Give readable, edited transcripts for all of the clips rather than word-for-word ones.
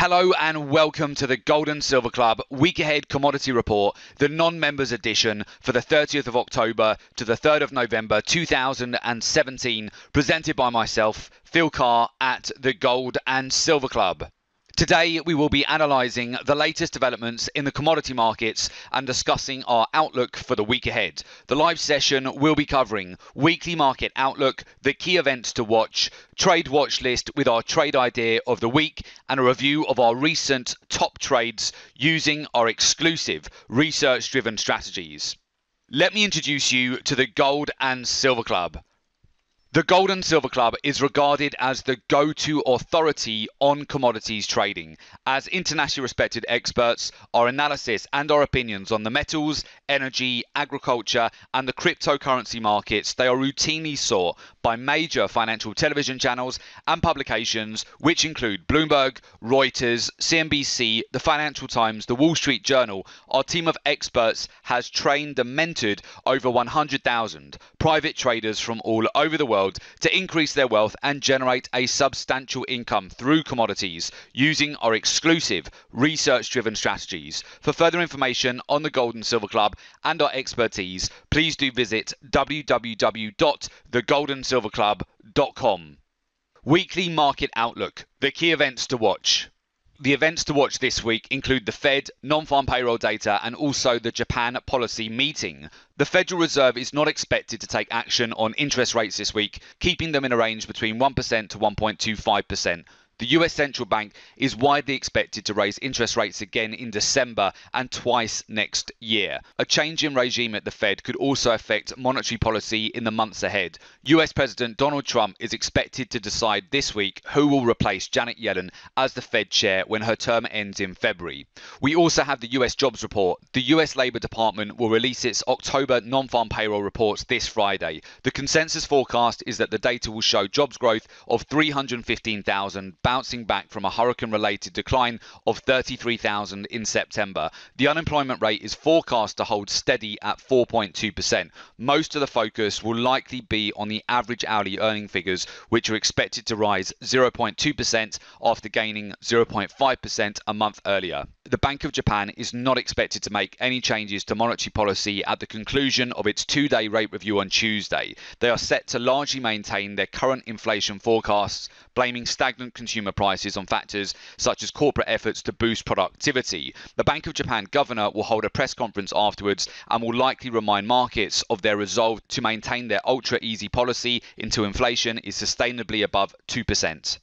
Hello and welcome to the Gold and Silver Club Week Ahead Commodity Report, the non-members edition for the 30th of October to the 3rd of November 2017, presented by myself, Phil Carr at the Gold and Silver Club. Today we will be analysing the latest developments in the commodity markets and discussing our outlook for the week ahead. The live session will be covering weekly market outlook, the key events to watch, trade watch list with our trade idea of the week, and a review of our recent top trades using our exclusive research-driven strategies. Let me introduce you to the Gold and Silver Club. The Gold and Silver Club is regarded as the go-to authority on commodities trading. As internationally respected experts, our analysis and our opinions on the metals, energy, agriculture and the cryptocurrency markets, they are routinely sought by major financial television channels and publications which include Bloomberg, Reuters, CNBC, the Financial Times, the Wall Street Journal. Our team of experts has trained and mentored over 100,000 private traders from all over the world to increase their wealth and generate a substantial income through commodities using our exclusive research-driven strategies. For further information on the Gold and Silver Club and our expertise, please do visit www.thegoldensilverclub.com. Weekly market outlook, the key events to watch. The events to watch this week include the Fed, non-farm payroll data, and also the Japan policy meeting. The Federal Reserve is not expected to take action on interest rates this week, keeping them in a range between 1% to 1.25%. The US Central Bank is widely expected to raise interest rates again in December and twice next year. A change in regime at the Fed could also affect monetary policy in the months ahead. US President Donald Trump is expected to decide this week who will replace Janet Yellen as the Fed chair when her term ends in February. We also have the US jobs report. The US Labor Department will release its October non-farm payroll reports this Friday. The consensus forecast is that the data will show jobs growth of 315,000, bouncing back from a hurricane-related decline of 33,000 in September. The unemployment rate is forecast to hold steady at 4.2%. Most of the focus will likely be on the average hourly earning figures, which are expected to rise 0.2% after gaining 0.5% a month earlier. The Bank of Japan is not expected to make any changes to monetary policy at the conclusion of its two-day rate review on Tuesday. They are set to largely maintain their current inflation forecasts, blaming stagnant consumer prices on factors such as corporate efforts to boost productivity. The Bank of Japan governor will hold a press conference afterwards and will likely remind markets of their resolve to maintain their ultra-easy policy until inflation is sustainably above 2%.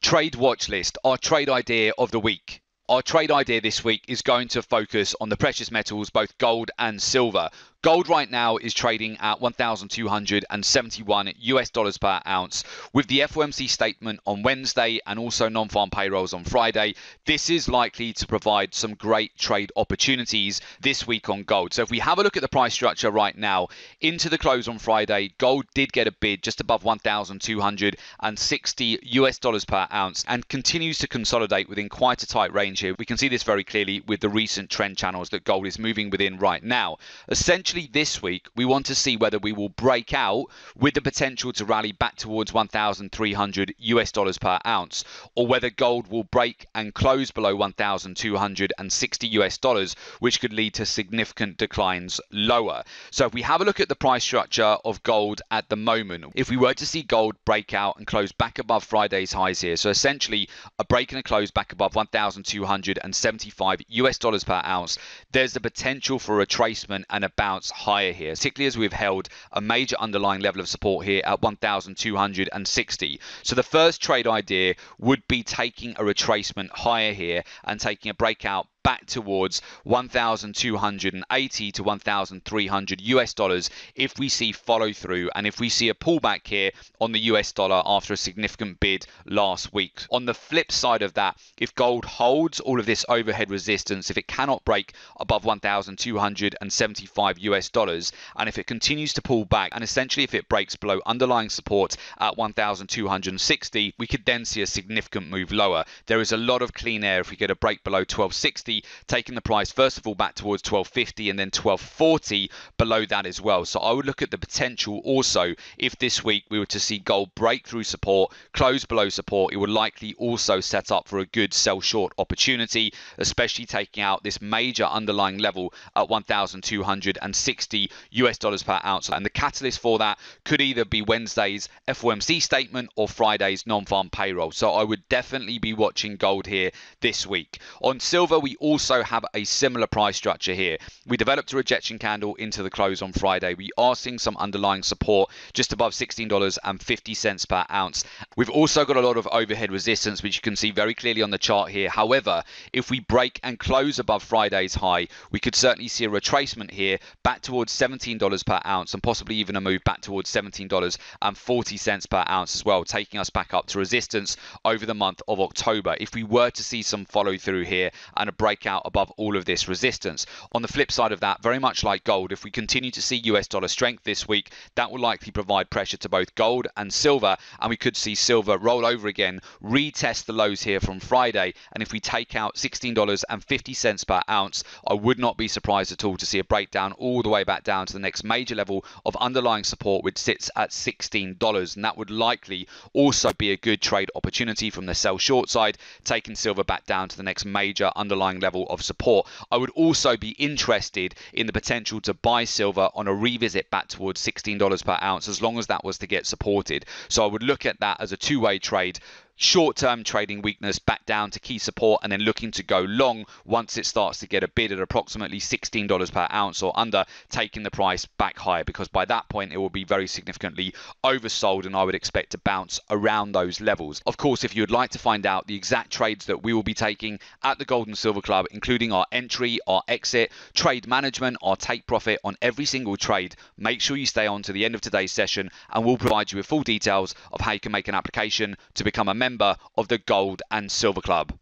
Trade watch list, our trade idea of the week. Our trade idea this week is going to focus on the precious metals, both gold and silver. Gold right now is trading at $1,271 per ounce. With the FOMC statement on Wednesday and also non-farm payrolls on Friday, this is likely to provide some great trade opportunities this week on gold. So if we have a look at the price structure right now, into the close on Friday, gold did get a bid just above $1,260 per ounce and continues to consolidate within quite a tight range here. We can see this very clearly with the recent trend channels that gold is moving within right now. Essentially, this week, we want to see whether we will break out with the potential to rally back towards $1,300 per ounce, or whether gold will break and close below $1,260, which could lead to significant declines lower. So if we have a look at the price structure of gold at the moment, if we were to see gold break out and close back above Friday's highs here, so essentially a break and a close back above $1,275 per ounce, there's the potential for retracement and a bounce higher here, particularly as we've held a major underlying level of support here at 1,260. So the first trade idea would be taking a retracement higher here and taking a breakout back towards $1,280 to $1,300 if we see follow through and if we see a pullback here on the US dollar after a significant bid last week. On the flip side of that, if gold holds all of this overhead resistance, if it cannot break above $1,275 and if it continues to pull back and essentially if it breaks below underlying support at 1,260, we could then see a significant move lower. There is a lot of clean air if we get a break below 1260 likely taking the price first of all back towards 12.50 and then 12.40 below that as well. So I would look at the potential also if this week we were to see gold break through support, close below support, it would likely also set up for a good sell short opportunity, especially taking out this major underlying level at 1,260 US dollars per ounce. And the catalyst for that could either be Wednesday's FOMC statement or Friday's non-farm payroll. So I would definitely be watching gold here this week. On silver, we also have a similar price structure here. We developed a rejection candle into the close on Friday. We are seeing some underlying support just above $16.50 per ounce. We've also got a lot of overhead resistance, which you can see very clearly on the chart here. However, if we break and close above Friday's high, we could certainly see a retracement here back towards $17 per ounce and possibly even a move back towards $17.40 per ounce as well, taking us back up to resistance over the month of October if we were to see some follow through here and a breakout above all of this resistance. On the flip side of that, very much like gold, if we continue to see US dollar strength this week, that will likely provide pressure to both gold and silver, and we could see silver roll over again, retest the lows here from Friday, and if we take out $16.50 per ounce, I would not be surprised at all to see a breakdown all the way back down to the next major level of underlying support, which sits at $16, and that would likely also be a good trade opportunity from the sell short side, taking silver back down to the next major underlying level of support. I would also be interested in the potential to buy silver on a revisit back towards $16 per ounce as long as that was to get supported. So I would look at that as a two-way trade. Short-term trading weakness back down to key support and then looking to go long once it starts to get a bid at approximately $16 per ounce or under, taking the price back higher, because by that point it will be very significantly oversold and I would expect to bounce around those levels. Of course, if you would like to find out the exact trades that we will be taking at the Gold and Silver Club, including our entry, our exit, trade management, our take profit on every single trade, make sure you stay on to the end of today's session and we'll provide you with full details of how you can make an application to become a member of the Gold and Silver Club.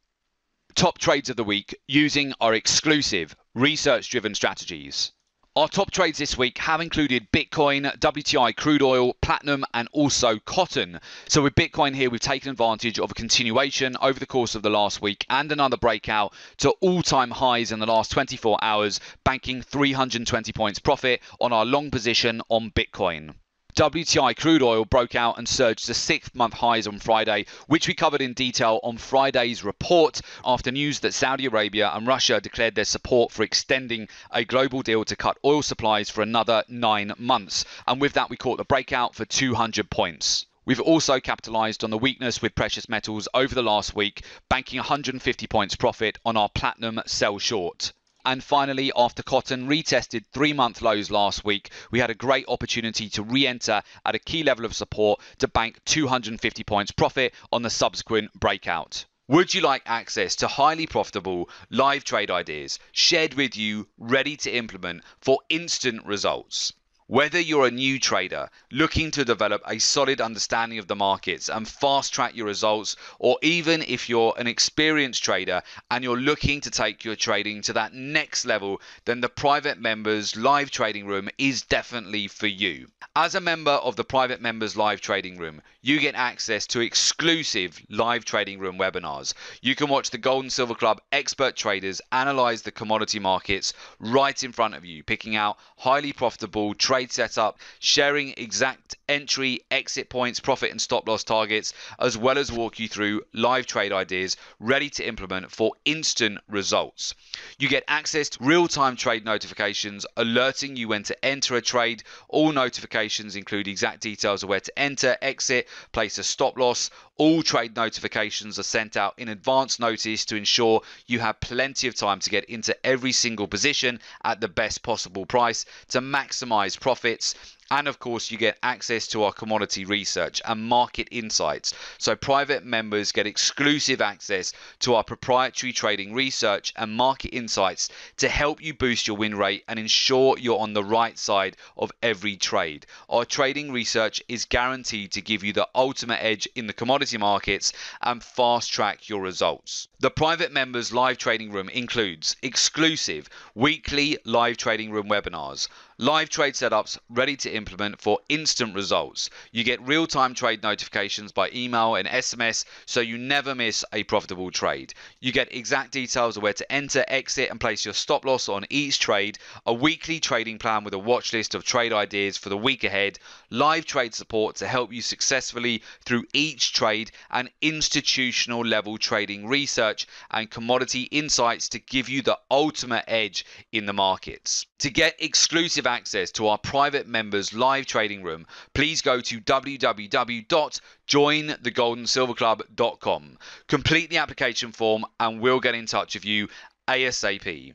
Top trades of the week using our exclusive research-driven strategies. Our top trades this week have included Bitcoin, WTI crude oil, platinum, and also cotton. So with Bitcoin here, we've taken advantage of a continuation over the course of the last week and another breakout to all-time highs in the last 24 hours, banking 320 points profit on our long position on Bitcoin. WTI crude oil broke out and surged to 6-month highs on Friday, which we covered in detail on Friday's report after news that Saudi Arabia and Russia declared their support for extending a global deal to cut oil supplies for another 9 months. And with that, we caught the breakout for 200 points. We've also capitalized on the weakness with precious metals over the last week, banking 150 points profit on our platinum sell short. And finally, after cotton retested 3-month lows last week, we had a great opportunity to re-enter at a key level of support to bank 250 points profit on the subsequent breakout. Would you like access to highly profitable live trade ideas shared with you, ready to implement for instant results? Whether you're a new trader looking to develop a solid understanding of the markets and fast track your results, or even if you're an experienced trader and you're looking to take your trading to that next level, then the private members live trading room is definitely for you. As a member of the private members live trading room, you get access to exclusive live trading room webinars. You can watch the Gold and Silver Club expert traders analyze the commodity markets right in front of you, picking out highly profitable trade setup, sharing exact entry, exit points, profit and stop loss targets, as well as walk you through live trade ideas ready to implement for instant results. You get access to real-time trade notifications alerting you when to enter a trade. All notifications include exact details of where to enter, exit, place a stop loss. All trade notifications are sent out in advance notice to ensure you have plenty of time to get into every single position at the best possible price to maximize profits. And of course, you get access to our commodity research and market insights. So private members get exclusive access to our proprietary trading research and market insights to help you boost your win rate and ensure you're on the right side of every trade. Our trading research is guaranteed to give you the ultimate edge in the commodity markets and fast track your results. The private members live trading room includes exclusive weekly live trading room webinars, Live trade setups ready to implement for instant results. You get real-time trade notifications by email and SMS so you never miss a profitable trade. You get exact details of where to enter, exit and place your stop loss on each trade, a weekly trading plan with a watch list of trade ideas for the week ahead, live trade support to help you successfully through each trade, and institutional level trading research and commodity insights to give you the ultimate edge in the markets. To get exclusive access to our private members live trading room, please go to www.jointhegoldandsilverclub.com. Complete the application form and we'll get in touch with you ASAP.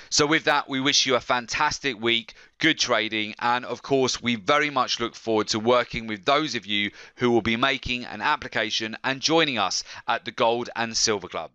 So with that, we wish you a fantastic week, good trading, and of course we very much look forward to working with those of you who will be making an application and joining us at the Gold and Silver Club.